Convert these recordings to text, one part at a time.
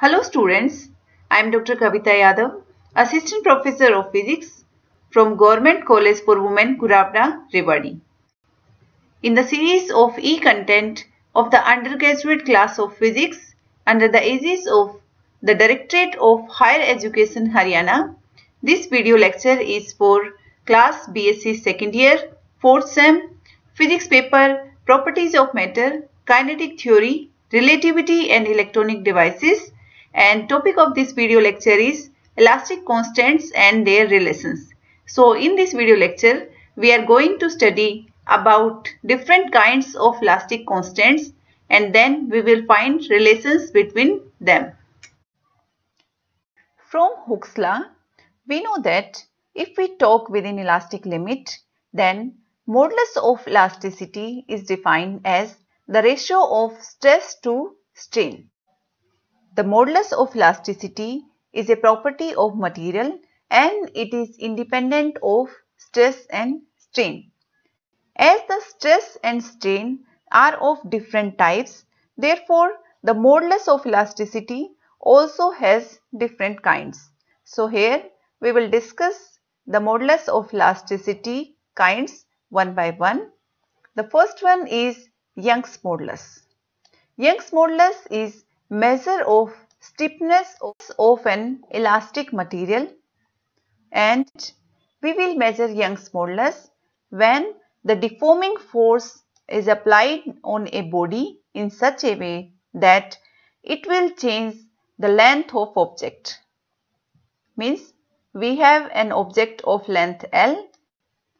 Hello students, I am Dr. Kavita Yadav, Assistant Professor of Physics from Government College for Women, Kurabda, Rewari. In the series of e-content of the undergraduate class of Physics under the aegis of the Directorate of Higher Education, Haryana, this video lecture is for class BSc second year, 4th sem, Physics paper, Properties of Matter, Kinetic Theory, Relativity and Electronic Devices, and topic of this video lecture is elastic constants and their relations. So in this video lecture, we are going to study about different kinds of elastic constants and then we will find relations between them. From Hooke's law, we know that if we talk within elastic limit, then modulus of elasticity is defined as the ratio of stress to strain. The modulus of elasticity is a property of material and it is independent of stress and strain. As the stress and strain are of different types, therefore the modulus of elasticity also has different kinds. So here we will discuss the modulus of elasticity kinds one by one. The first one is Young's modulus. Young's modulus is measure of stiffness of an elastic material, and we will measure Young's modulus when the deforming force is applied on a body in such a way that it will change the length of object. Means we have an object of length L,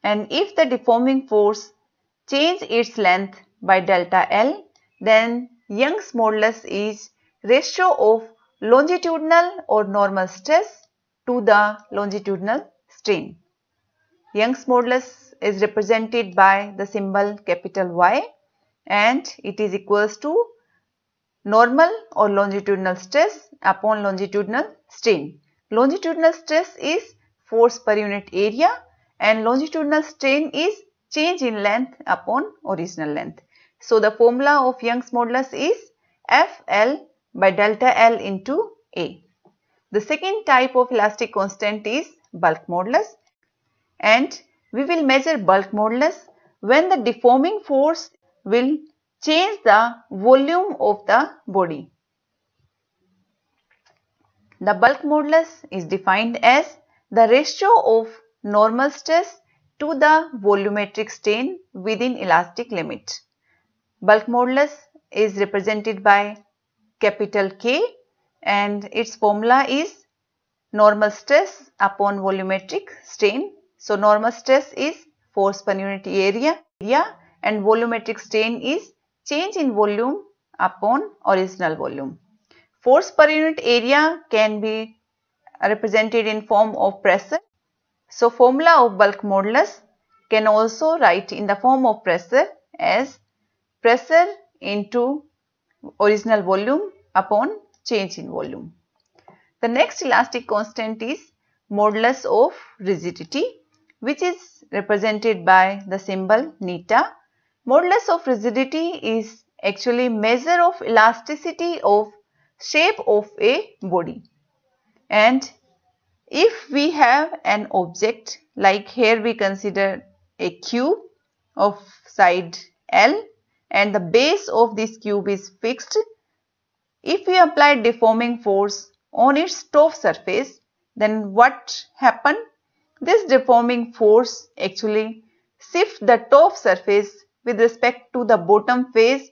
and if the deforming force change its length by delta L, then Young's modulus is ratio of longitudinal or normal stress to the longitudinal strain. Young's modulus is represented by the symbol capital Y and it is equals to normal or longitudinal stress upon longitudinal strain. Longitudinal stress is force per unit area and longitudinal strain is change in length upon original length. So the formula of Young's modulus is FL by delta L into A. The second type of elastic constant is bulk modulus, and we will measure bulk modulus when the deforming force will change the volume of the body. The bulk modulus is defined as the ratio of normal stress to the volumetric strain within elastic limit. Bulk modulus is represented by capital K and its formula is normal stress upon volumetric strain. So normal stress is force per unit area and volumetric strain is change in volume upon original volume. Force per unit area can be represented in form of pressure. So formula of bulk modulus can also write in the form of pressure as pressure into original volume upon change in volume. The next elastic constant is modulus of rigidity, which is represented by the symbol neta. Modulus of rigidity is actually measure of elasticity of shape of a body. And if we have an object, like here we consider a cube of side L and the base of this cube is fixed, if we apply deforming force on its top surface, then what happen? This deforming force actually shifts the top surface with respect to the bottom face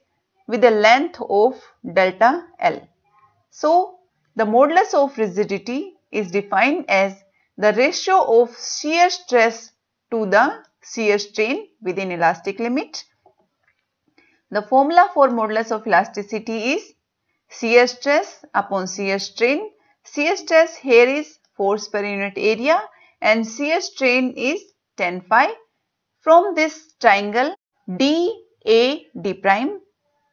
with a length of delta L. So the modulus of rigidity is defined as the ratio of shear stress to the shear strain within elastic limit. The formula for modulus of elasticity is shear stress upon shear strain. Shear stress here is force per unit area and shear strain is tan phi. From this triangle DAD prime,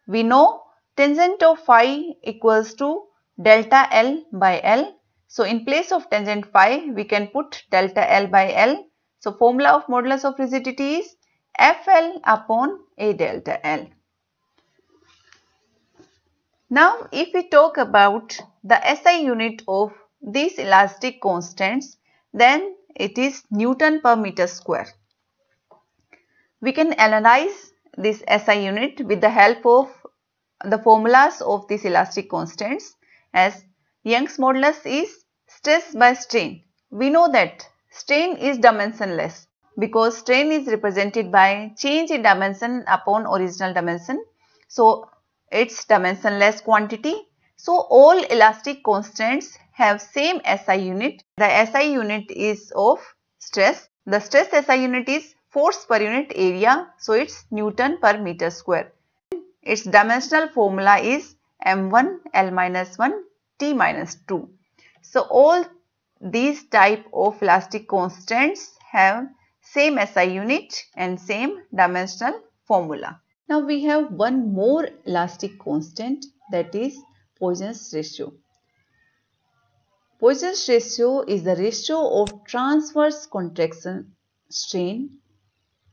we know tangent of phi equals to delta L by L. So in place of tangent phi, we can put delta L by L. So formula of modulus of rigidity is FL upon A delta L. Now, if we talk about the SI unit of these elastic constants, then it is Newton per meter square. We can analyze this SI unit with the help of the formulas of these elastic constants, as Young's modulus is stress by strain. We know that strain is dimensionless because strain is represented by change in dimension upon original dimension. So, it's dimensionless quantity. So, all elastic constants have same SI unit. The SI unit is of stress. The stress SI unit is force per unit area. So, it's Newton per meter square. Its dimensional formula is m1 L minus 1 T minus 2. So, all these type of elastic constants have same SI unit and same dimensional formula. Now, we have one more elastic constant, that is Poisson's ratio. Poisson's ratio is the ratio of transverse contraction strain,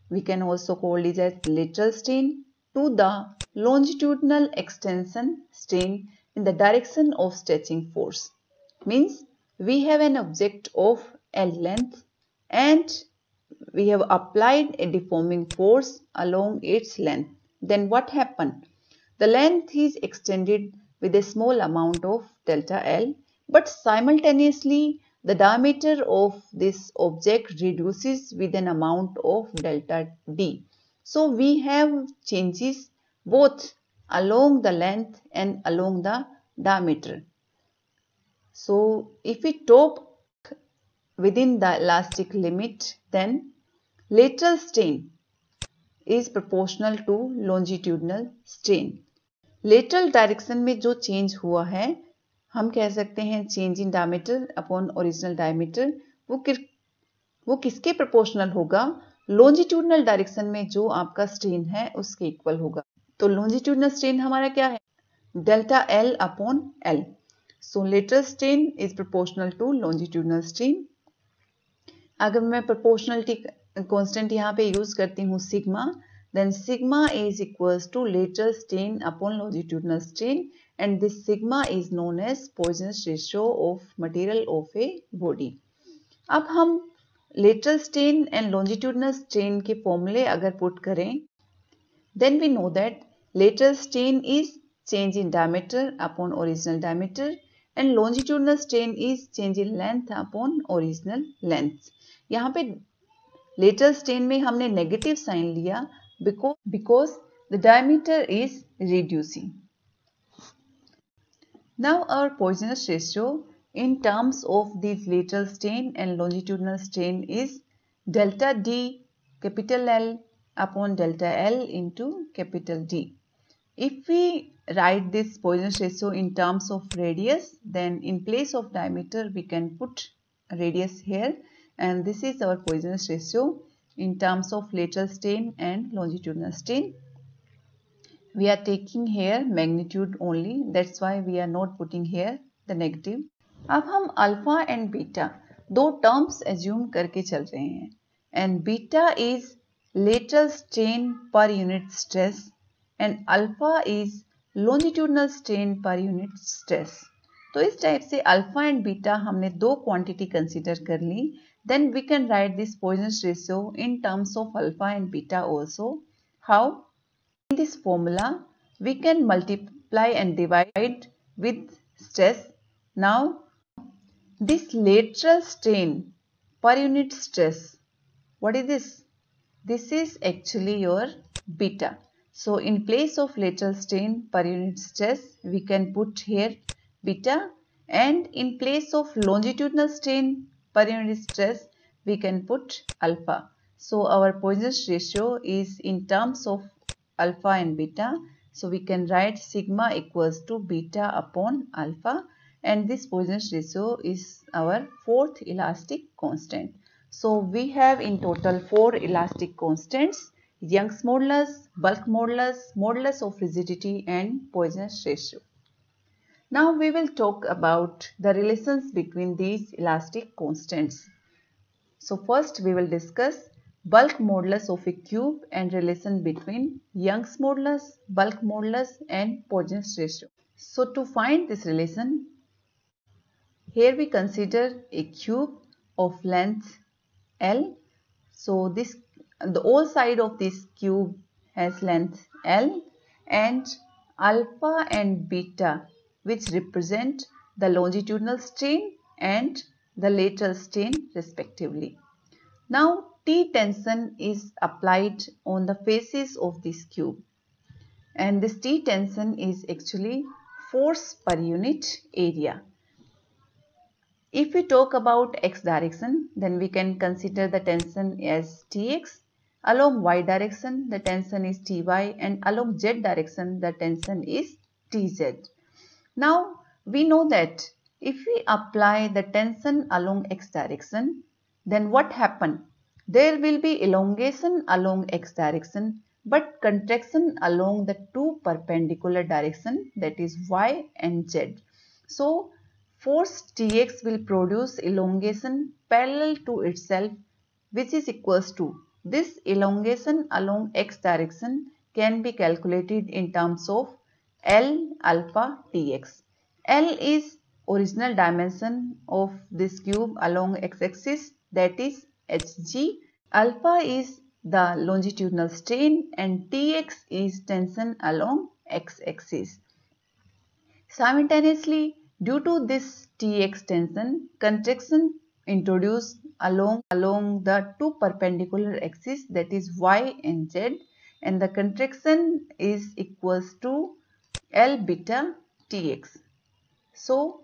we can also call it as lateral strain, to the longitudinal extension strain in the direction of stretching force. Means we have an object of L length and we have applied a deforming force along its length. Then what happened? The length is extended with a small amount of delta L, but simultaneously the diameter of this object reduces with an amount of delta D. So we have changes both along the length and along the diameter. So if we talk within the elastic limit, then lateral strain is proportional to longitudinal strain. Lateral direction में जो change हुआ है हम कह सकते हैं change in diameter upon original diameter, वो किसके प्रोपोर्शनल होगा? लॉन्जिट्यूडनल डायरेक्शन में जो आपका स्ट्रेन है उसके इक्वल होगा. तो लॉन्जिट्यूडनल स्ट्रेन हमारा क्या है? Delta L upon L. So lateral strain is proportional to longitudinal strain. अगर मैं प्रोपोर्शनलिटी कांस्टेंट यहाँ पे यूज करती हूँ sigma, then sigma is equals to lateral strain upon longitudinal strain, and this sigma is known as Poisson's ratio of material of a body. अब हम lateral strain and longitudinal strain के फॉर्मूले अगर put करें, then we know that lateral strain is change in diameter upon original diameter and longitudinal strain is change in length upon original length. यहाँ पे lateral strain में हमने negative sign लिया because the diameter is reducing. Now our Poisson's ratio in terms of these lateral strain and longitudinal strain is delta D capital L upon delta L into capital D. If we write this Poisson's ratio in terms of radius, then in place of diameter we can put radius here, and this is our Poisson's ratio in terms of lateral strain and longitudinal strain. We are taking here magnitude only, that's why we are not putting here the negative. अब हम alpha and beta दो terms assume करके चल रहे हैं, and beta is lateral strain per unit stress and alpha is longitudinal strain per unit stress. तो इस type से अल्फा एंड बीटा हमने दो क्वांटिटी कंसीडर कर ली. Then we can write this Poisson's ratio in terms of alpha and beta also. How? In this formula, we can multiply and divide with stress. Now, this lateral strain per unit stress, what is this? This is actually your beta. So, in place of lateral strain per unit stress, we can put here beta, and in place of longitudinal strain per unit stress, we can put alpha. So our Poisson's ratio is in terms of alpha and beta. So we can write sigma equals to beta upon alpha, and this Poisson's ratio is our fourth elastic constant. So we have in total 4 elastic constants: Young's modulus, bulk modulus, modulus of rigidity, and Poisson's ratio. Now we will talk about the relations between these elastic constants. So first we will discuss bulk modulus of a cube and relation between Young's modulus, bulk modulus, and Poisson's ratio. So to find this relation, here we consider a cube of length L. So the whole side of this cube has length L, and alpha and beta, which represent the longitudinal strain and the lateral strain respectively. Now T tension is applied on the faces of this cube, and this T tension is actually force per unit area. If we talk about x direction, then we can consider the tension as Tx. Along y direction, the tension is Ty, and along z direction, the tension is Tz. Now, we know that if we apply the tension along x direction, then what happens? There will be elongation along x direction, but contraction along the two perpendicular direction, that is y and z. So, force Tx will produce elongation parallel to itself, which is equals to this elongation along x direction can be calculated in terms of L alpha Tx. L is original dimension of this cube along x-axis, that is Hg. Alpha is the longitudinal strain and Tx is tension along x-axis. Simultaneously, due to this Tx tension, contraction introduced along the two perpendicular axes, that is y and z, and the contraction is equals to L beta Tx. So,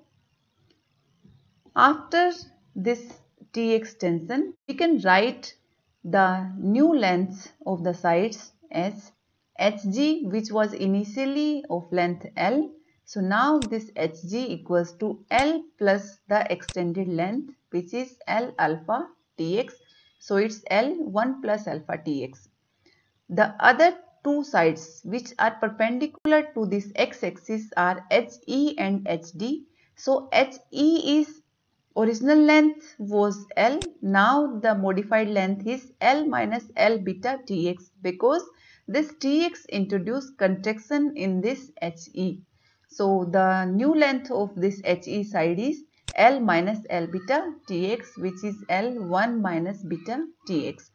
after this Tx tension, we can write the new length of the sides as Hg, which was initially of length L. So now this Hg equals to L plus the extended length, which is L alpha Tx. So it's L 1 plus alpha Tx. The other two sides which are perpendicular to this x-axis are He and Hd. So He is original length was L. Now the modified length is L minus L beta Tx, because this Tx introduced contraction in this He. So the new length of this He side is L minus L beta Tx, which is L 1 minus beta Tx.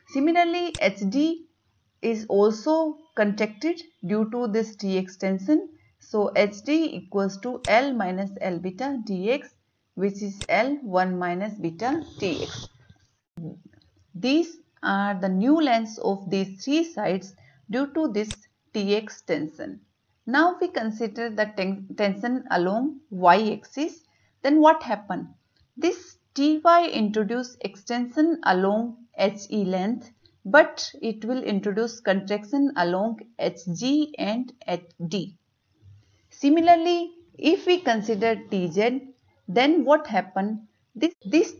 Similarly, Hd is also contracted due to this Tx tension. So Hd equals to L minus L beta Tx, which is L 1 minus beta Tx. These are the new lengths of these three sides due to this Tx tension. Now we consider the tension along y-axis. Then what happened? This Ty introduce extension along He length, but it will introduce contraction along Hg and Hd. Similarly, if we consider Tz, then what happened? This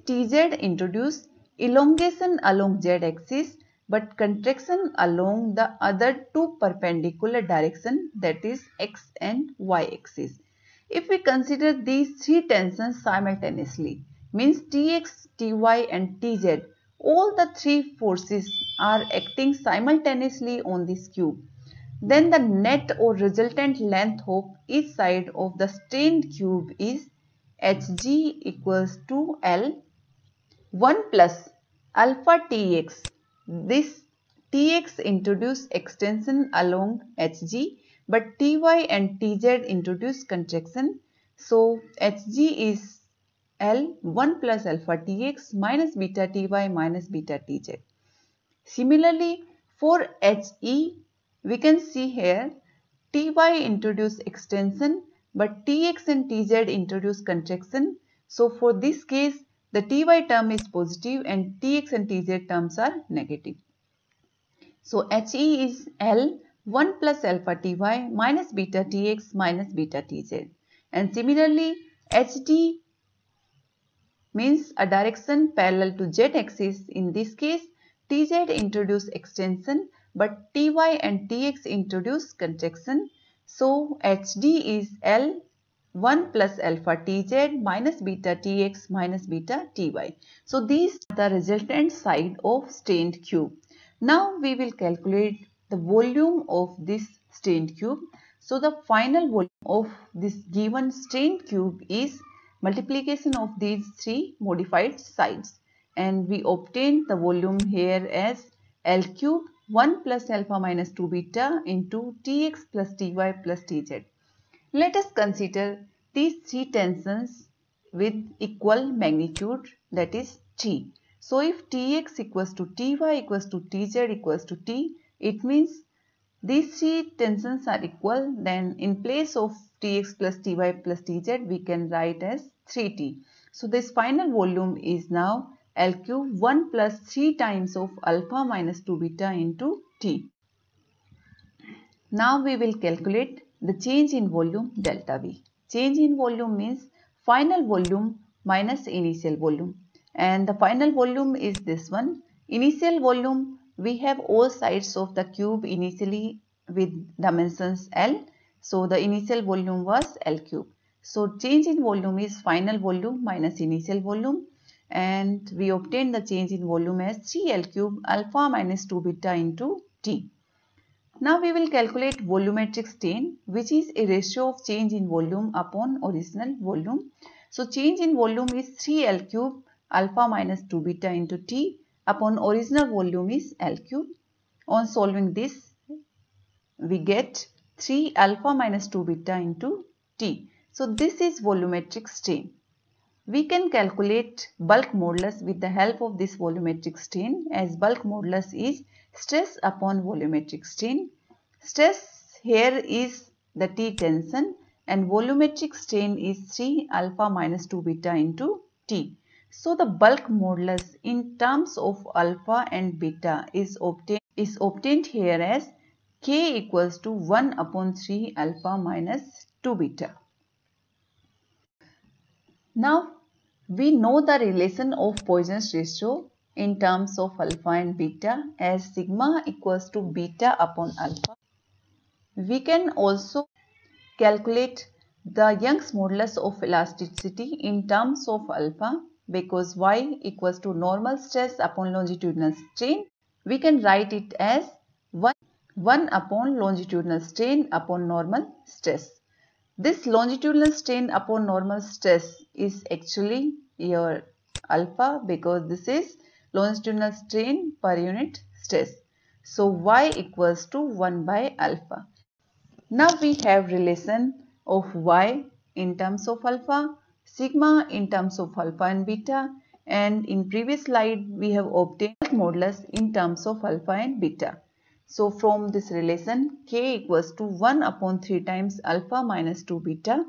Tz introduce elongation along z-axis, but contraction along the other two perpendicular direction, that is x and y-axis. If we consider these three tensions simultaneously, means Tx, Ty and Tz, all the three forces are acting simultaneously on this cube, then the net or resultant length of each side of the strained cube is Hg equals to L 1 plus alpha Tx. This Tx introduce extension along Hg, but Ty and Tz introduce contraction. So Hg is L 1 plus alpha Tx minus beta Ty minus beta Tz. Similarly, for He, we can see here Ty introduce extension, but Tx and Tz introduce contraction. So for this case, the Ty term is positive and Tx and Tz terms are negative. So He is L 1 plus alpha Ty minus beta Tx minus beta Tz. And similarly, Hd means a direction parallel to z-axis. In this case, Tz introduce extension, but Ty and Tx introduce contraction. So Hd is L 1 plus alpha Tz minus beta Tx minus beta Ty. So these are the resultant side of strained cube. Now we will calculate the volume of this strained cube. So the final volume of this given strain cube is multiplication of these three modified sides, and we obtain the volume here as L cube 1 plus alpha minus 2 beta into Tx plus Ty plus Tz. Let us consider these three tensions with equal magnitude, that is T. So if Tx equals to Ty equals to Tz equals to T, it means these three tensions are equal. Then in place of Tx plus Ty plus Tz, we can write as 3T. So this final volume is now L cube 1 plus 3 times of alpha minus 2 beta into T. Now we will calculate the change in volume delta V. Change in volume means final volume minus initial volume, and the final volume is this one. Initial volume, we have all sides of the cube initially with dimensions L. So the initial volume was L cube. So change in volume is final volume minus initial volume, and we obtain the change in volume as 3L cube alpha minus 2 beta into T. Now we will calculate volumetric strain, which is a ratio of change in volume upon original volume. So change in volume is 3L cube alpha minus 2 beta into T upon original volume is L cube. On solving this, we get 3 alpha minus 2 beta into T. So this is volumetric strain. We can calculate bulk modulus with the help of this volumetric strain, as bulk modulus is stress upon volumetric strain. Stress here is the T tension and volumetric strain is 3 alpha minus 2 beta into T. So the bulk modulus in terms of alpha and beta is obtained here as K equals to 1 upon 3 alpha minus 2 beta. Now we know the relation of Poisson's ratio in terms of alpha and beta as sigma equals to beta upon alpha. We can also calculate the Young's modulus of elasticity in terms of alpha, because Y equals to normal stress upon longitudinal strain. We can write it as 1 upon longitudinal strain upon normal stress. This longitudinal strain upon normal stress is actually your alpha, because this is longitudinal strain per unit stress. So Y equals to 1 by alpha. Now we have relation of Y in terms of alpha, sigma in terms of alpha and beta, and in previous slide we have obtained modulus in terms of alpha and beta. So from this relation K equals to 1 upon 3 times alpha minus 2 beta.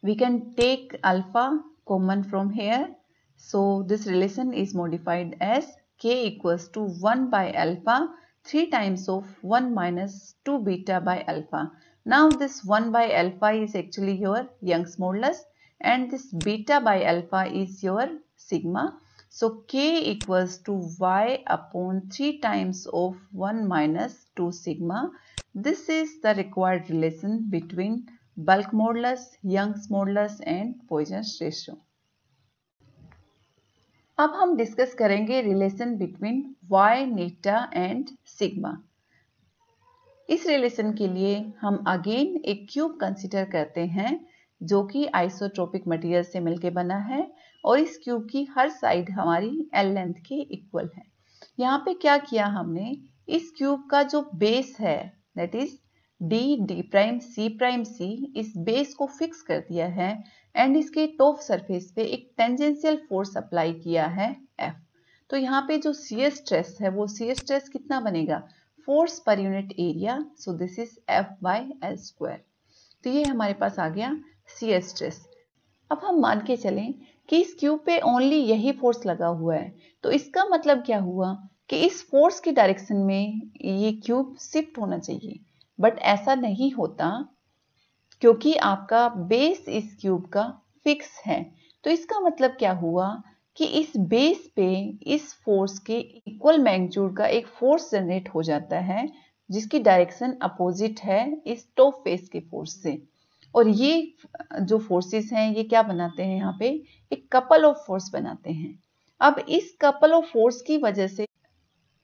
We can take alpha common from here. So this relation is modified as K equals to 1 by alpha 3 times of 1 minus 2 beta by alpha. Now this 1 by alpha is actually your Young's modulus and this beta by alpha is your sigma. So K equals to Y upon 3 times of 1 minus 2 sigma. This is the required relation between bulk modulus, Young's modulus and Poisson's ratio. अब हम discuss करेंगे relation between Y, नेटा and sigma. इस relation के लिए हम again एक cube consider करते हैं जो कि आइसोट्रोपिक मटेरियल से मिलकर बना है और इस क्यूब की हर साइड हमारी L लेंथ के इक्वल है। यहाँ पे क्या किया हमने, इस क्यूब का जो बेस है that is D prime C, इस बेस को फिक्स कर दिया है एंड इसके टॉप सरफेस पे एक टेंजेंशियल फोर्स अप्लाई किया है F। तो यहाँ पे जो शियर स्ट्रेस है वो शियर स्ट्रेस कितना बनेगा, फोर्स पर unit area, so this is F by L square. तो ये हमारे पास आ गया शियर स्ट्रेस। अब हम मान के चलें कि इस क्यूब पे ओनली यही फोर्स लगा हुआ है, तो इसका मतलब क्या हुआ कि इस फोर्स की डायरेक्शन में ये क्यूब शिफ्ट होना चाहिए, बट ऐसा नहीं होता क्योंकि आपका बेस इस क्यूब का फिक्स है। तो इसका मतलब क्या हुआ कि इस बेस पे इस फोर्स के इक्वल मैग्नीट्यूड का एक फोर्स जनरेट हो जाता है जिसकी डायरेक्शन अपोजिट है इस टॉप फेस के फोर्स से। और ये जो फोर्सेस हैं ये क्या बनाते हैं, यहाँ पे एक कपल ऑफ फोर्स बनाते हैं। अब इस कपल ऑफ फोर्स की वजह से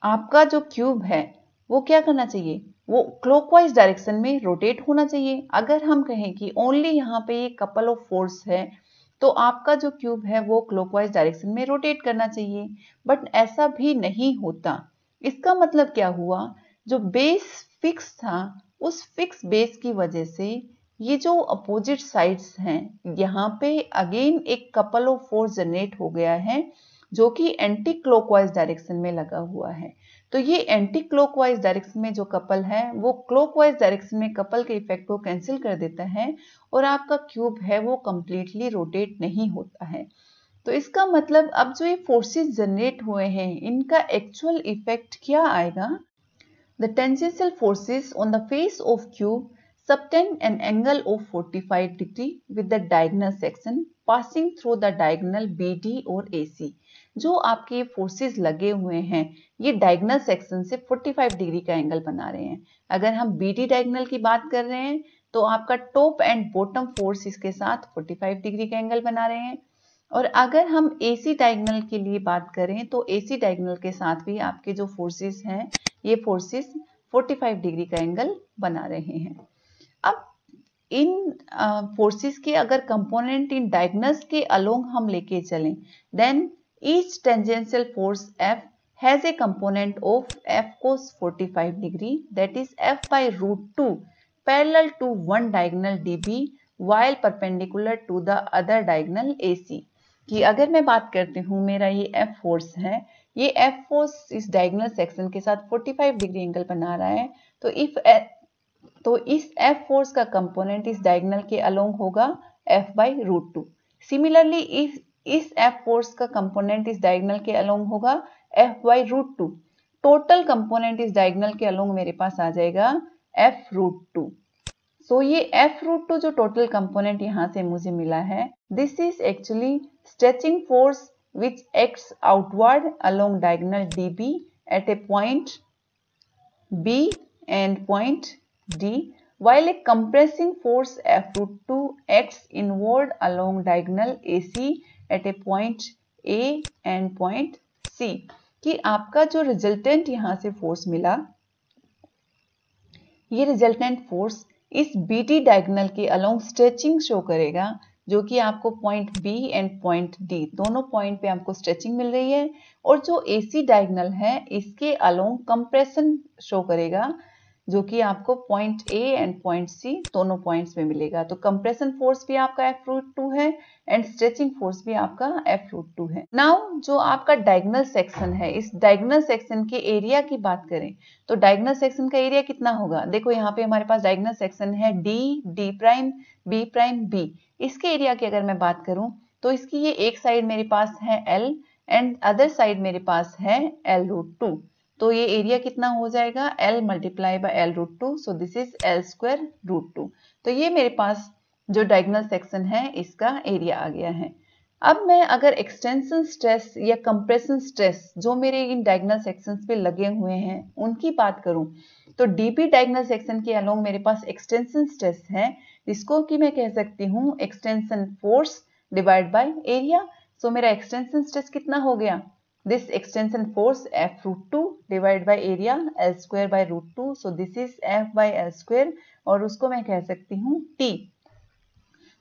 आपका जो क्यूब है वो क्या करना चाहिए, वो क्लॉकवाइज डायरेक्शन में रोटेट होना चाहिए। अगर हम कहें कि ओनली यहाँ पे ये कपल ऑफ फोर्स है तो आपका जो क्यूब है वो क्लॉकवाइज डायरेक्शन में रोटेट करना चाहिए, बट ऐसा भी नहीं होता। इसका मतलब क्या हुआ, जो बेस फिक्स था उस फिक्स बेस की वजह से ये जो अपोजिट साइड्स हैं यहाँ पे अगेन एक कपल ऑफ फोर्स जनरेट हो गया है जो कि एंटी क्लॉकवाइज डायरेक्शन में लगा हुआ है। तो ये एंटी क्लॉकवाइज डायरेक्शन में जो कपल है वो क्लॉकवाइज डायरेक्शन में कपल के इफेक्ट को कैंसिल कर देता है और आपका क्यूब है वो कंप्लीटली रोटेट नहीं होता है। तो इसका मतलब अब जो ये फोर्सेस जनरेट हुए हैं इनका एक्चुअल इफेक्ट क्या आएगा। The tangential forces on the face of cube subtend an angle of 45 degree with the diagonal section passing through the diagonal BD और AC। जो आपके फोर्सेस लगे हुए हैं ये डायगोनल सेक्शन से 45 डिग्री का एंगल बना रहे हैं। अगर हम BD डायगोनल की बात कर रहे हैं तो आपका टॉप एंड बॉटम फोर्स इसके साथ 45 डिग्री का एंगल बना रहे हैं। और अगर हम AC डायगोनल के लिए बात करें तो AC डायगोनल के साथ भी आपके जो फोर्सेस हैं ये फोर्सेस 45 डिग्री का एंगल बना रहे हैं। अब इन फोर्सेस के अगर कंपोनेंट इन डायगोनल्स के अलोंग हम लेके चलें then each tangential force F has a component of F cos 45 degree that is F by root 2 parallel to one diagonal DB while perpendicular to the other diagonal AC। कि अगर मैं बात करती हूँ मेरा ये F फोर्स है, ये F फोर्स इस डायगोनल सेक्शन के साथ 45 डिग्री एंगल बना रहा है तो इस F फोर्स का कंपोनेंट इस डायगोनल के अलोंग होगा F by root 2। सिमिलरली इस F फोर्स का कंपोनेंट इस डायगोनल के अलोंग होगा F by root 2। Total component इस डायगोनल के अलोंग मेरे पास आ जाएगा F root 2। सो ये F root 2 जो टोटल कंपोनेंट यहाँ से मुझे मिला है this is actually stretching force which acts outward along diagonal DB at a point B and point D while a compressing force F root 2 acts inward along diagonal AC at a point A and point C। कि आपका जो resultant यहाँ से force मिला ये resultant force इस BD diagonal के along stretching show करेगा जो कि आपको point B and point D दोनों पॉइंट पे आपको स्ट्रेचिंग मिल रही है और जो AC डायगोनल है इसके अलोंग कंप्रेशन शो करेगा जो कि आपको point A and point C दोनों पॉइंट्स में मिलेगा। तो कंप्रेशन फोर्स भी आपका F root 2 है एंड स्ट्रेचिंग फोर्स भी आपका F root 2 है। नाउ जो आपका डायगोनल सेक्शन है इस डायगोनल सेक्शन के एरिया की बात करें तो डायगोनल सेक्शन का एरिया कितना होगा। देखो यहाँ पे हमारे पास डायगोनल सेक्शन है D prime B prime B। इसके एरिया की अगर मैं बात करूं तो इसकी ये एक साइड मेरे पास है L एंड अदर साइड मेरे पास है L root 2। तो ये एरिया कितना हो जाएगा L multiply by L root 2। So this is L square root 2। तो ये मेरे पास जो डायगोनल सेक्शन है इसका एरिया आ गया है। अब मैं अगर एक्सटेंशन स्ट्रेस या कंप्रेशन स्ट्रेस जो मेरे इन डायगोनल सेक्शंस पे लगे हुए हैं उनकी बात करूं तो DB डायगोनल सेक्शन के अलोंग मेरे पास एक्सटेंशन स्ट्रेस है जिसको कि मैं कह सकती हूँ extension force divide by area. So मेरा एक्सटेंशन स्ट्रेस कितना हो गया this extension force F root 2 divide by area L square by root 2। So this is F by L square और उसको मैं कह सकती हूँ T।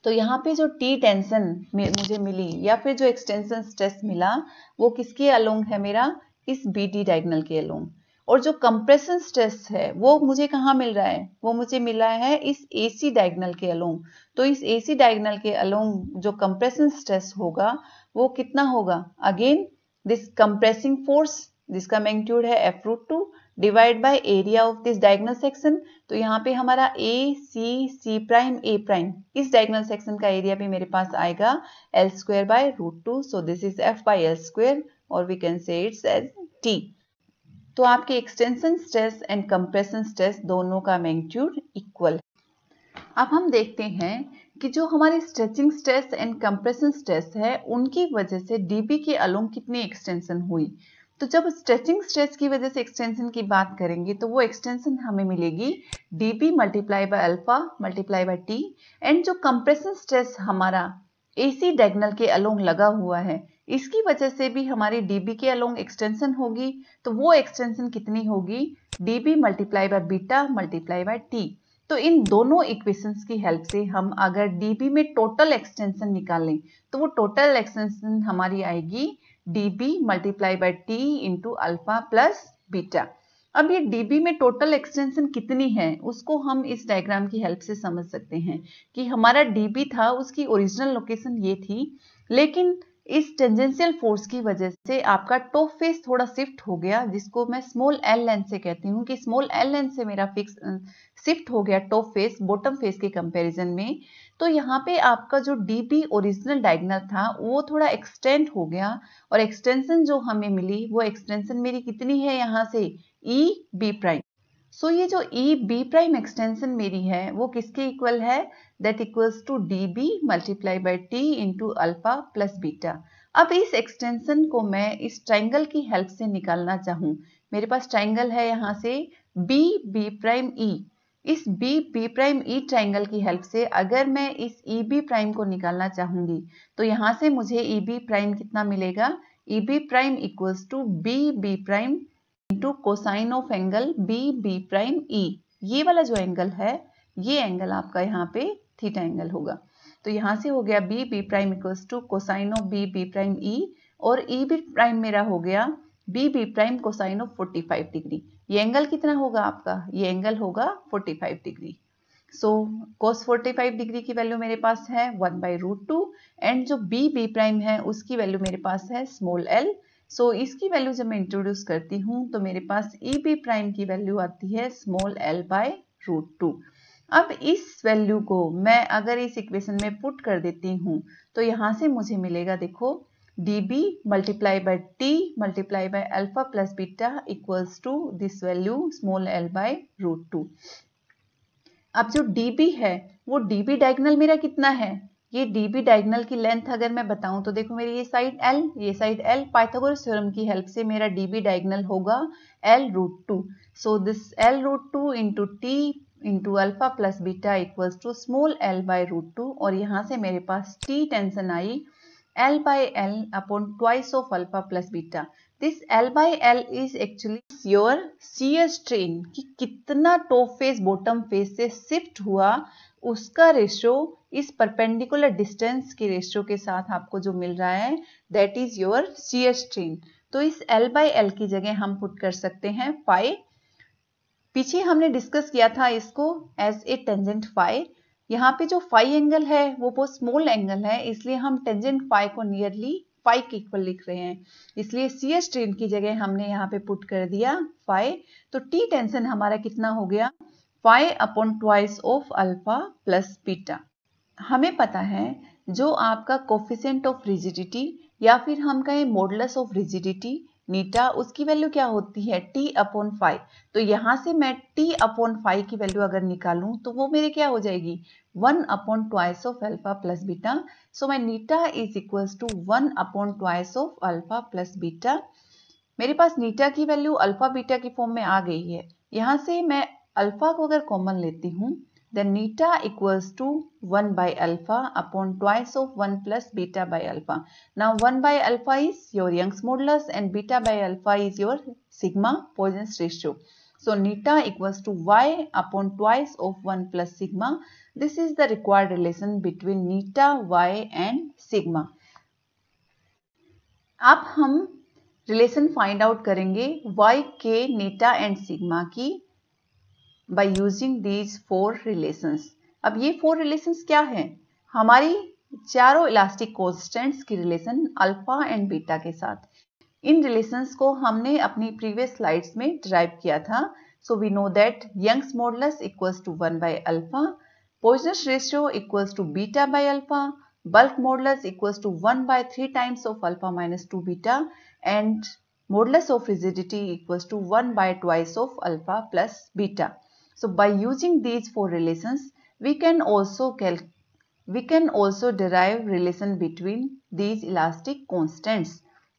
तो यहाँ पे जो T टेंशन मुझे मिली या फिर जो एक्सटेंशन स्ट्रेस मिला वो किसके अलोंग है मेरा इस BD डायगोनल के अलोंग। और जो कंप्रेशन स्ट्रेस है वो मुझे कहाँ मिल रहा है वो मुझे मिला है इस AC डायगोनल के अलोंग। तो इस AC डायगोनल के अलोंग जो कंप्रेशन स्ट्रेस होगा वो कितना होगा अगेन दिस कंप्रेसिंग फोर्स जिसका मैग्नीट्यूड है F root 2 divide by area of this diagonal section. तो यहाँ पे हमारा C प्राइम A प्राइम इस डायगोनल सेक्शन का एरिया भी मेरे पास आएगा L square by root 2। So this is F by L square और we can say it's as T। तो आपके extension stress and compression stress दोनों का मैग्नीट्यूड इक्वल है। अब हम देखते हैं कि जो हमारी stretching stress and compression stress है उनकी वजह से DB के अलोंग कितनी एक्सटेंशन हुई। तो जब स्ट्रेचिंग स्ट्रेस की वजह से एक्सटेंशन की बात करेंगे तो वो एक्सटेंशन हमें मिलेगी DB multiply by alpha multiply by T and जो कंप्रेशन स्ट्रेस हमारा AC डायगोनल के अलोंग लगा हुआ है इसकी वजह से भी हमारी dB के अलोंग एक्सटेंशन होगी, तो वो एक्सटेंशन कितनी होगी, dB multiply by beta multiply by t। तो इन दोनों इक्वेशंस की हेल्प से हम अगर dB में टोटल एक्सटेंशन निकालें तो वो टोटल एक्सटेंशन हमारी आएगी dB multiply by t into alpha plus beta. अब ये dB में टोटल एक्सटेंशन कितनी है उसको हम इस डायग्राम की हेल्प से समझ सकते हैं कि हमारा dB था, उसकी ओरिजिनल लोकेशन ये थी, लेकिन इस टेंजेंशियल फोर्स की वजह से आपका टॉप फेस थोड़ा शिफ्ट हो गया, जिसको मैं स्मॉल एल लेंथ से कहती हूँ कि स्मॉल एल लेंथ से मेरा फिक्स शिफ्ट हो गया टॉप फेस बॉटम फेस के कंपैरिजन में। तो यहाँ पे आपका जो dB ओरिजिनल डायगोनल था वो थोड़ा एक्सटेंड हो गया, और एक्सटेंशन जो हमें मिली वो एक्सटेंशन मेरी कितनी है यहाँ से EB प्राइम। सो ये जो EB प्राइम एक्सटेंशन मेरी है वो किसके इक्वल है, that equals to dB multiply by t into alpha plus beta. अब इस एक्सटेंशन को मैं इस ट्राइंगल की हेल्प से निकालना चाहूँ, मेरे पास ट्राइंगल है यहाँ से BB प्राइम E। इस BB प्राइम E ट्राइंगल की हेल्प से अगर मैं इस EB प्राइम को निकालना चाहूंगी तो यहाँ से मुझे EB प्राइम कितना मिलेगा, EB prime equals to BB prime into cosine of angle BB prime E। ये वाला जो एंगल है ये एंगल आपका यहाँ पे थीटा एंगल होगा। तो यहाँ से हो गया BB prime equals to cosine of BB prime E, और EB प्राइम मेरा हो गया BB prime cosine of 45 degree. ये एंगल कितना होगा आपका, ये एंगल होगा 45 डिग्री। सो cos 45 डिग्री की वैल्यू मेरे पास है 1/√2, एंड जो BB प्राइम है उसकी वैल्यू मेरे पास है स्मॉल l। सो इसकी वैल्यू जब मैं इंट्रोड्यूस करती हूँ तो मेरे पास EB प्राइम की वैल्यू आती है स्मॉल l/√2। अब इस वैल्यू को मैं अगर इस इक्वेशन में पुट कर देती हूँ तो यहाँ से मुझे मिलेगा, देखो dB multiply by t multiply by alpha plus beta equals to this value small l/√2। अब जो dB है वो dB डायगोनल मेरा कितना है, ये dB डायगोनल की लेंथ अगर मैं बताऊं तो देखो मेरी ये साइड L, ये साइड L, पाइथागोरस थ्योरम की हेल्प से मेरा dB डायगोनल होगा l√2। So this l√2 into t into alpha plus beta equals to small l/√2, और यहाँ से मेरे पास t टेंशन आई l/l upon twice of alpha plus beta. This l/l is actually your shear strain कि कितना top face bottom face से shift हुआ उसका रेशियो इस परपेंडिकुलर डिस्टेंस के रेशियो के साथ आपको जो मिल रहा है that is your shear strain। तो इस l/l की जगह हम पुट कर सकते हैं phi। पीछे हमने डिस्कस किया था इसको एज ए टेंजेंट फाई। यहाँ पे जो फाई एंगल है वो बहुत स्मॉल एंगल है, इसलिए हम टेंजेंट फाई को नियरली फाई के इक्वल लिख रहे हैं, इसलिए shear strain की जगह हमने यहाँ पे पुट कर दिया फाई। तो टी टेंशन हमारा कितना हो गया, phi upon twice of alpha plus beta. हमें पता है जो आपका कोफिशिएंट ऑफ रिजिडिटी या फिर हम कहें मॉडुलस ऑफ रिजिडिटी नीटा, उसकी वैल्यू क्या होती है t/5। तो यहाँ से मैं t/5 की वैल्यू अगर निकालूं तो वो मेरे क्या हो जाएगी 1/2 of alpha plus beta. So my eta is equals to 1/2 of alpha plus beta. मेरे पास नीटा की वैल्यू अल्फा बीटा की फॉर्म में आ गई है। यहाँ से मैं अल्फा को अगर कॉमन लेती हूँ then neta equals to 1 by alpha upon twice of 1 plus beta by alpha. Now 1 by alpha is your Young's modulus and beta by alpha is your sigma Poisson's ratio. So neta equals to y upon twice of 1 plus sigma. This is the required relation between neta, y and sigma. अब हम relation find out करेंगे y के neta and sigma की by using these four relations. अब ये four relations क्या हैं, हमारी चारों इलास्टिक कांस्टेंट्स की रिलेशन अल्फा एंड बीटा के साथ। इन रिलेशंस को हमने अपनी प्रीवियस स्लाइड्स में डिराइव किया था। So we know that Young's modulus equals to 1 by alpha, Poisson's ratio equals to beta by alpha, bulk modulus equals to 1/3 times of alpha minus 2 beta, and modulus of rigidity equals to 1/2 of alpha plus beta. So by using these four relations, we can also derive relation between these elastic constants.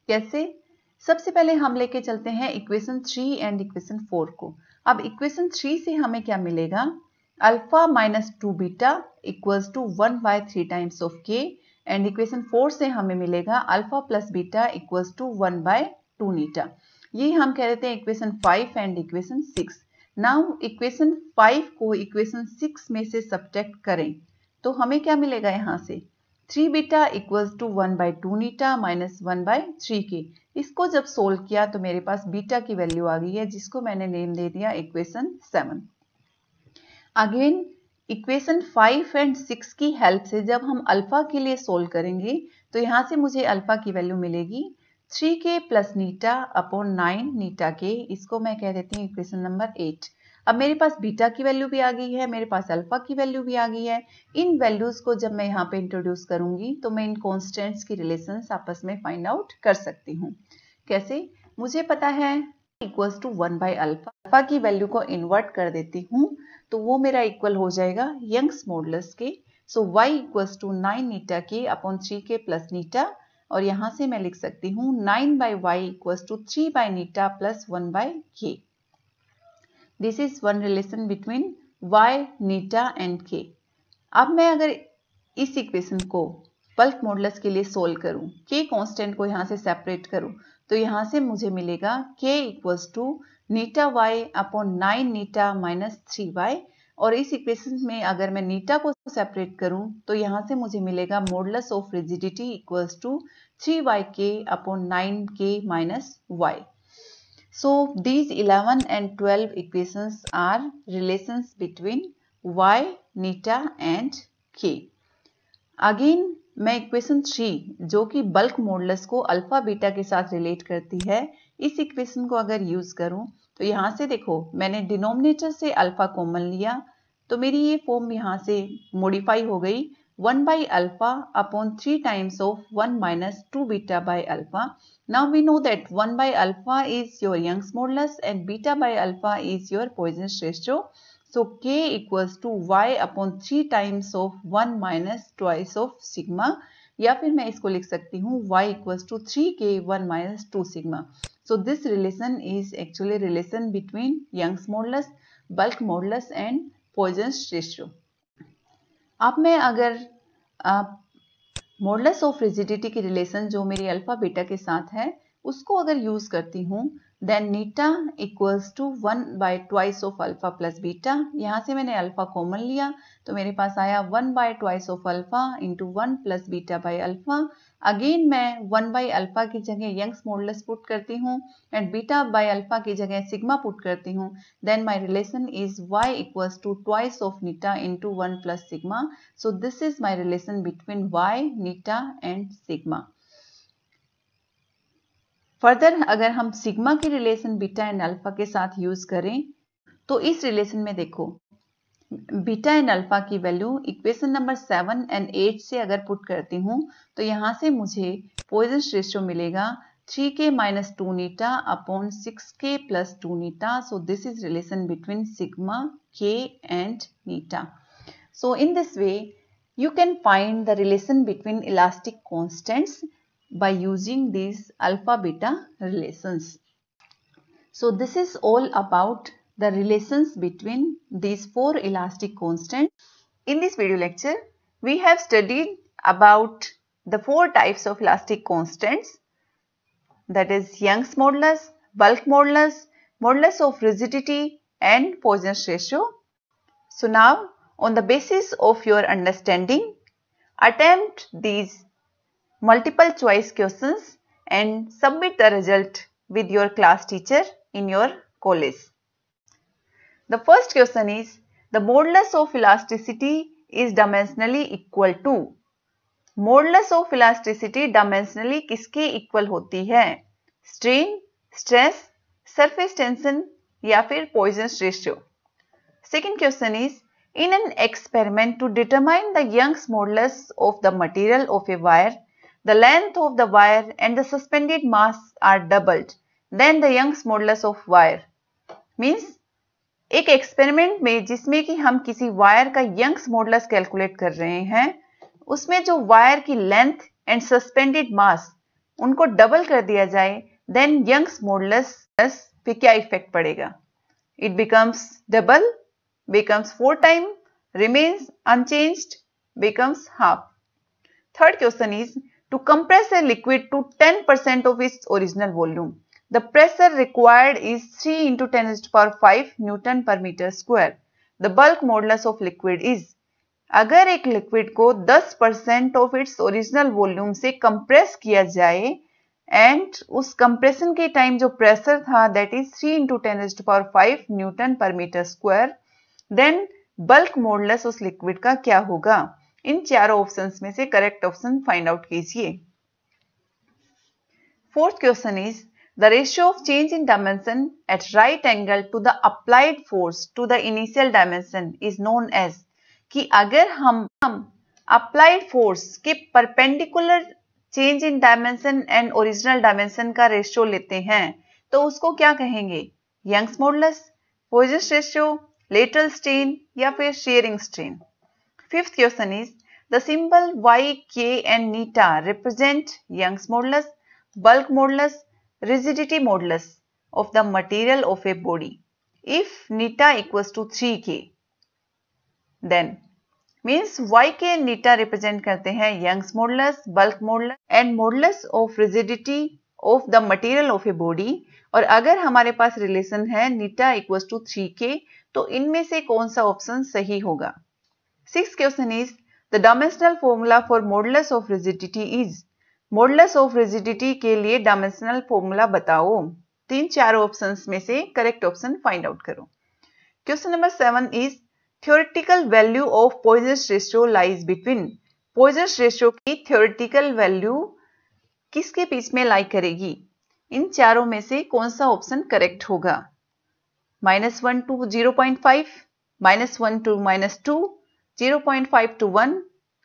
कैसे? सबसे पहले हम लेके चलते हैं equation 3 and equation 4 को। अब equation 3 से हमें क्या मिलेगा, alpha minus 2 beta equals to 1/3 times of K, and equation 4 से हमें मिलेगा alpha plus beta equals to 1/2 eta. ये हम कह देते हैं equation 5 and equation 6। Now equation 5 को इक्वेशन 6 में से सब्ट्रैक्ट करें तो हमें क्या मिलेगा यहाँ से 3 beta equals to 1/2 eta minus 1/3 K. इसको जब सोल्व किया तो मेरे पास बीटा की वैल्यू आ गई है जिसको मैंने नेम दे दिया इक्वेशन 7। अगेन इक्वेशन 5 एंड 6 की हेल्प से जब हम अल्फा के लिए सोल्व करेंगे तो यहाँ से मुझे अल्फा की वैल्यू मिलेगी 3k प्लस नीटा अपॉन 9 नीटा के। इसको मैं कह देती हूँ इक्वेशन नंबर 8। अब मेरे पास बीटा की वैल्यू भी आ गई है, मेरे पास अल्फा की वैल्यू भी आ गई है। इन वैल्यूज को जब मैं यहाँ पे इंट्रोड्यूस करूंगी तो मैं इन कॉन्स्टेंट्स की रिलेशंस आपस में फाइंड आउट कर सकती हूँ। कैसे? मुझे पता है इक्वल्स टू 1/अल्फा। अल्फा की वैल्यू को इन्वर्ट कर देती हूँ तो वो मेरा इक्वल हो जाएगा यंग्स मॉडुलस के। सो y इक्वल्स टू 9 नीटा के अपॉन 3k प्लस नीटा, और यहाँ से मैं लिख सकती हूँ 9/y इक्वल्स टू 3/नीटा plus 1/k। This is one relation between y, Neeta and k। अब मैं अगर इस इक्वेशन को बल्क मॉडुलस के लिए सोल्व करूं, k कांस्टेंट को यहाँ से सेपरेट करूं, तो यहाँ से मुझे मिलेगा k equals to eta y upon 9 eta minus 3y। और इस इक्वेशन में अगर मैं नीटा को सेपरेट करूं तो यहाँ से मुझे मिलेगा modulus of rigidity equals to 3yk upon 9k minus y। So these 11 and 12 equations are relations between y, neta and k. Again मैं इक्वेशन 3 जो कि बल्क मॉडुलस को अल्फा बीटा के साथ रिलेट करती है, इस इक्वेशन को अगर यूज करूं तो यहाँ से देखो मैंने डिनोमिनेटर से अल्फा कॉमन लिया तो मेरी ये फॉर्म यहाँ से मॉडिफाई हो गई 1/अल्फा upon 3 times of 1 minus 2 beta by alpha. Now we know that 1/alpha is your Young's modulus and beta/alpha is your Poisson's ratio. So k equals to y upon 3 times of 1 minus twice of sigma, या फिर मैं इसको लिख सकती हूँ y equals to 3k 1 minus 2 sigma. So this relation is actually relation between Young's modulus, bulk modulus and Poisson's ratio. अब मैं अगर मॉडुलस ऑफ रिजिडिटी की रिलेशन जो मेरी अल्फा बीटा के साथ है उसको अगर यूज करती हूँ then eta equals to 1/2 of alpha plus beta. यहाँ से मैंने अल्फा कॉमन लिया तो मेरे पास आया 1/2 of alpha into 1 plus beta by alpha. Again मैं 1/अल्फा की जगह यंग्स मॉडुलस पुट करती हूँ एंड बीटा बाय अल्फा की जगह सिग्मा पुट करती हूँ। Then my relation is y equals to twice of eta into 1 plus sigma. So this is my relation between y, Neeta and sigma. Further अगर हम sigma की relation beta and alpha के साथ use करें तो इस रिलेशन में देखो बीटा एंड अल्फा की वैल्यू इक्वेशन नंबर 7 एंड 8 से अगर पुट करती हूँ तो यहाँ से मुझे पॉइजन्स रेशियो मिलेगा 3k minus 2 Neeta upon 6k plus 2 Neeta. So this is relation between sigma, k and Neeta. So in this way you can find the relation between elastic constants by using these alpha beta relations. So this is all about the relations between these four elastic constants. In this video lecture, we have studied about the four types of elastic constants, that is Young's modulus, bulk modulus, modulus of rigidity and Poisson's ratio. So now on the basis of your understanding, attempt these multiple choice questions and submit the result with your class teacher in your college. The first question is, the modulus of elasticity is dimensionally equal to. Modulus of elasticity dimensionally किसके equal होती है? Strain, stress, surface tension या फिर Poisson's ratio. Second question is, in an experiment to determine the Young's modulus of the material of a wire, the length of the wire and the suspended mass are doubled. Then the Young's modulus of wire means एक experiment में जिसमें कि हम किसी wire का Young's modulus calculate कर रहे हैं, उसमें जो वायर की लेंथ एंड सस्पेंडेड मास उनको डबल कर दिया जाए, देन यंग्स मॉडुलस पे क्या इफेक्ट पड़ेगा? It becomes double, becomes 4 times, remains unchanged, becomes half. Third question is to compress a liquid to 10% of its original volume. The pressure required is 3 into 10 raised to power 5 Newton per meter square. The bulk modulus of liquid is. अगर एक liquid को 10% of its original volume से compress किया जाए and उस compression के time जो pressure था that is 3 into 10 raised to power 5 newton पर metre square, then bulk modulus उस लिक्विड का क्या होगा? इन चारों ऑप्शंस में से करेक्ट ऑप्शन फाइंड आउट कीजिए। Fourth question is the ratio of change in dimension at right angle to the applied force to the initial dimension is known as, कि अगर हम अप्लाइड फोर्स के perpendicular change in dimension and original dimension का ratio लेते हैं तो उसको क्या कहेंगे? Young's modulus, Poisson ratio, lateral strain या फिर sharing strain. Fifth question is the symbol y, k and neta represent Young's modulus, bulk modulus, rigidity modulus of the material of a body. If neta equals to 3k, then means yk and neta represent करते हैं Young's modulus, bulk modulus and modulus of rigidity of the material of a body। और अगर हमारे पास relation है neta equals to 3k तो इनमें से कौन सा ऑप्शन सही होगा? Sixth question is the dimensional formula for modulus of rigidity is। modulus of rigidity के लिए dimensional formula बताओ। तीन चार ऑप्शंस में से करेक्ट ऑप्शन फाइंड आउट करो। Question number 7 is theoretical value of Poisson's ratio lies between। Poisson's ratio की theoretical value किसके बीच में लाई करेगी? इन चारों में से कौन सा ऑप्शन करेक्ट होगा? -1 to 0.5, -1 to -2, 0.5 to 1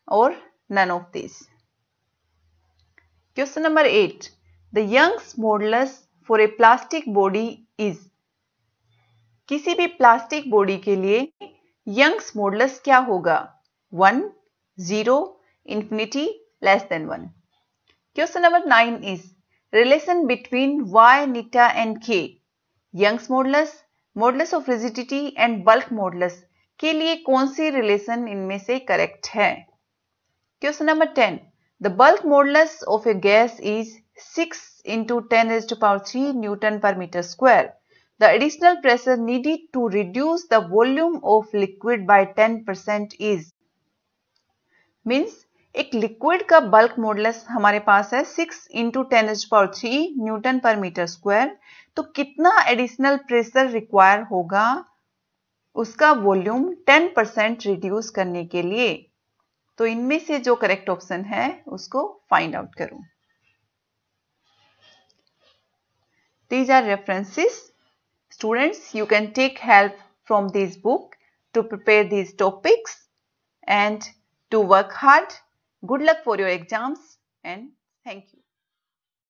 or none of these. Question number 8. The Young's modulus for a plastic body is। किसी भी प्लास्टिक बॉडी के लिए Young's modulus क्या होगा? 1, 0, infinity, less than 1. Question number 9 is relation between y, neta and k। Young's modulus, modulus of rigidity and bulk modulus के लिए कौन सी relation इनमें से करेक्ट है? Question number 10 the bulk modulus of a gas is 6 into 10 raised to power 3 newton पर metre square. The additional pressure needed to reduce the volume of liquid by 10% is. Means एक liquid का bulk modulus हमारे पास है 6 into 10 raised to power 3 newton पर metre square, तो कितना additional pressure require होगा उसका वॉल्यूम 10% रिड्यूस करने के लिए? तो इनमें से जो करेक्ट ऑप्शन है उसको फाइंड आउट करो। These are references. Students, you can take help from this book to prepare these topics and to work hard. Good luck for your exams and thank you.